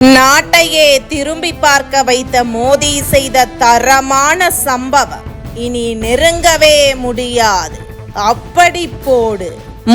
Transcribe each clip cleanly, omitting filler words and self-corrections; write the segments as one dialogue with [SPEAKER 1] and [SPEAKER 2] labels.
[SPEAKER 1] நாட்டையே திரும்பி பார்க்க வைத்த மோடி செய்த தரமான சம்பவம் இனி நெருங்கவே முடியாது. அப்படி போடு.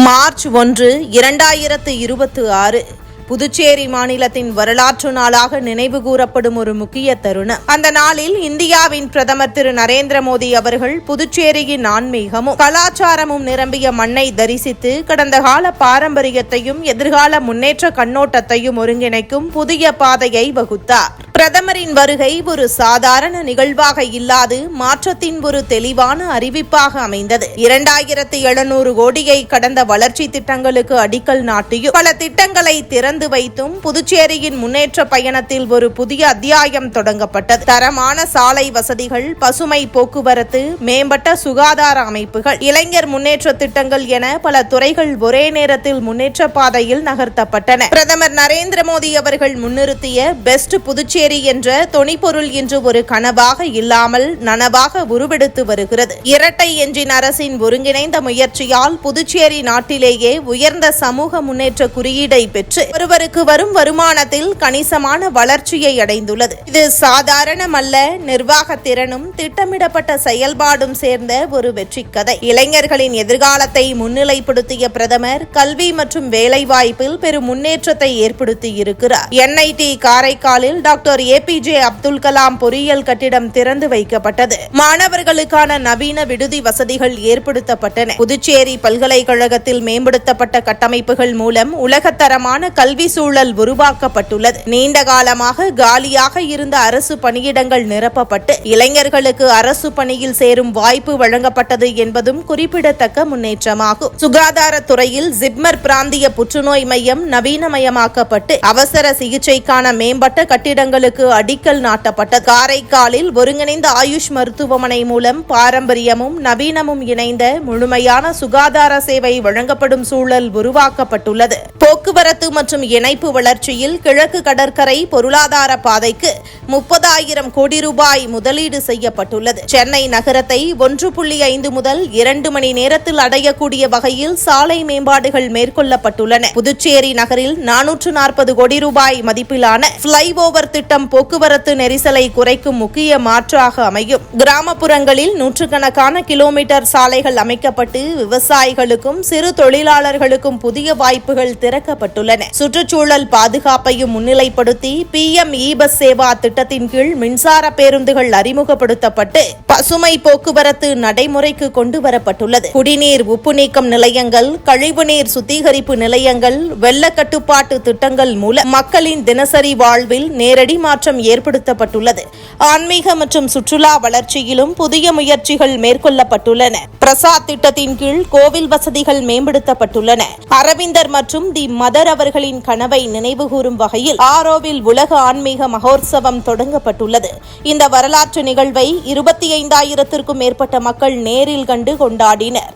[SPEAKER 1] மார்ச் 1, 2026 புதுச்சேரி மாநிலத்தின் வரலாற்று நாளாக நினைவு கூறப்படும் ஒரு முக்கிய தருணம். அந்த நாளில் இந்தியாவின் பிரதமர் திரு நரேந்திர மோடி அவர்கள் புதுச்சேரியின் ஆன்மீகமும் கலாச்சாரமும் நிரம்பிய மண்ணை தரிசித்து கடந்த கால பாரம்பரியத்தையும் எதிர்கால முன்னேற்ற கண்ணோட்டத்தையும் ஒருங்கிணைக்கும் புதிய பாதையை வகுத்தார். பிரதமரின் வருகை ஒரு சாதாரண நிகழ்வாக இல்லாது மாற்றத்தின் ஒரு தெளிவான அறிவிப்பாக அமைந்தது. 2700 கோடியை கடந்த வளர்ச்சி திட்டங்களுக்கு அடிக்கல் நாட்டியும் பல திட்டங்களை திறந்து வைத்தும் புதுச்சேரியின் முன்னேற்ற பயணத்தில் ஒரு புதிய அத்தியாயம் தொடங்கப்பட்டது. தரமான சாலை வசதிகள், பசுமை போக்குவரத்து, மேம்பட்ட சுகாதார அமைப்புகள், இளைஞர் முன்னேற்ற திட்டங்கள் என பல துறைகள் ஒரே நேரத்தில் முன்னேற்ற பாதையில் நகர்த்தப்பட்டன. பிரதமர் நரேந்திர மோடி அவர்கள் முன்னிறுத்திய பெஸ்ட் புதுச்சேரி என்ற தொனிப்பொருள் இன்று ஒரு கனவாக இல்லாமல் நனவாக உருவெடுத்து வருகிறது. இரட்டை என்ஜின் அரசின் ஒருங்கிணைந்த முயற்சியால் புதுச்சேரி நாட்டிலேயே உயர்ந்த சமூக முன்னேற்ற குறியீடை பெற்று ஒருவருக்கு வரும் வருமானத்தில் கணிசமான வளர்ச்சியை அடைந்துள்ளது. இது சாதாரணமல்ல, நிர்வாக திறனும் திட்டமிடப்பட்ட செயல்பாடும் சேர்ந்த ஒரு வெற்றி கதை. இளைஞர்களின் எதிர்காலத்தை முன்னிலைப்படுத்திய பிரதமர் கல்வி மற்றும் வேலைவாய்ப்பில் பெரும் முன்னேற்றத்தை ஏற்படுத்தி இருக்கிறார். NIT காரைக்காலில் டாக்டர் APJ அப்துல் கலாம் பொறியியல் கட்டிடம் திறந்து வைக்கப்பட்டது. மாணவர்களுக்கான நவீன விடுதி வசதிகள் ஏற்படுத்தப்பட்டன. புதுச்சேரி பல்கலைக்கழகத்தில் மேம்படுத்தப்பட்ட கட்டமைப்புகள் மூலம் உலகத்தரமான கல்வி சூழல் உருவாக்கப்பட்டுள்ளது. நீண்ட காலமாக காலியாக இருந்த அரசு பணியிடங்கள் நிரப்பப்பட்டு இளைஞர்களுக்கு அரசு பணியில் சேரும் வாய்ப்பு வழங்கப்பட்டது என்பதும் குறிப்பிடத்தக்க முன்னேற்றமாகும். சுகாதாரத்துறையில் ஜிப்மர் பிராந்திய புற்றுநோய் மையம் நவீனமயமாக்கப்பட்டு அவசர சிகிச்சைக்கான மேம்பட்ட கட்டிடங்களுக்கு அடிக்கல் நாட்டப்பட்ட காரைக்காலில் ஒருங்கிணைந்த ஆயுஷ் மருத்துவமனை மூலம் பாரம்பரியமும் நவீனமும் இணைந்த முழுமையான சுகாதார சேவை வழங்கப்படும் சூழல் உருவாக்கப்பட்டுள்ளது. போக்குவரத்து மற்றும் இணைப்பு வளர்ச்சியில் கிழக்கு கடற்கரை பொருளாதார பாதைக்கு 30,000 கோடி ரூபாய் முதலீடு செய்யப்பட்டுள்ளது. சென்னை நகரத்தை 1.5 முதல் 2 மணி நேரத்தில் அடையக்கூடிய வகையில் சாலை மேம்பாடுகள் மேற்கொள்ளப்பட்டுள்ளன. புதுச்சேரி நகரில் 440 கோடி ரூபாய் மதிப்பிலான ஃபிளைஓவர் திட்டம் போக்குவரத்து நெரிசலை குறைக்கும் முக்கிய மாற்றாக அமையும். கிராமப்புறங்களில் நூற்றுக்கணக்கான கிலோமீட்டர் சாலைகள் அமைக்கப்பட்டு விவசாயிகளுக்கும் சிறு தொழிலாளர்களுக்கும் புதிய வாய்ப்புகள் திறக்கப்பட்டுள்ளன. சுற்றுச்சூழல் பாதுகாப்பையும் முன்னிலைப்படுத்தி PM E-பஸ் சேவா திட்டத்தின் கீழ் மின்சார பேருந்துகள் அறிமுகப்படுத்தப்பட்டு பசுமை போக்குவரத்து நடைமுறைக்கு கொண்டு வரப்பட்டுள்ளது. குடிநீர் உப்பு நீக்கம் நிலையங்கள், கழிவுநீர் சுத்திகரிப்பு நிலையங்கள், வெள்ள கட்டுப்பாட்டு திட்டங்கள் மூலம் மக்களின் தினசரி வாழ்வில் நேரடி மாற்றம் ஏற்படுத்தப்பட்டுள்ளது. ஆன்மீக மற்றும் சுற்றுலா வளர்ச்சியிலும் புதிய முயற்சிகள் மேற்கொள்ளப்பட்டுள்ளன. பிரசாத் திட்டத்தின் கீழ் கோவில் வசதிகள் மேம்படுத்தப்பட்டுள்ளன. அரவிந்தர் மற்றும் தி மதர் அவர்களின் கனவை நினைவுகூரும் வகையில் ஆரோவில் உலக ஆன்மீக மகோத்சவம் தொடங்கப்பட்டுள்ளது. இந்த வரலாற்று நிகழ்வை 25,000க்கும் மேற்பட்ட மக்கள் நேரில் கண்டு கொண்டாடினர்.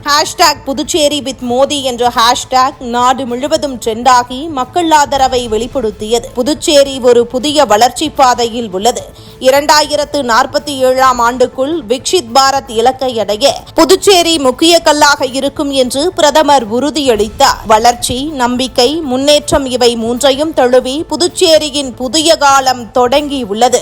[SPEAKER 1] புதுச்சேரி வித் மோடி என்ற ஹேஷ்டாக் நாடு முழுவதும் ட்ரெண்டாகி மக்கள் ஆதரவை வெளிப்படுத்தியது. புதுச்சேரி ஒரு புதிய வளர்ச்சி பாதையில் உள்ளது. 2047ஆம் ஆண்டுக்குள் விக்ஷித் பாரத் இலக்கை அடைய புதுச்சேரி முக்கிய கல்லாக இருக்கும் என்று பிரதமர் உறுதியளித்தார். வளர்ச்சி, நம்பிக்கை, முன்னேற்றம் இவை மூன்றையும் தழுவி புதுச்சேரியின் புதிய காலம் தொடங்கியுள்ளது.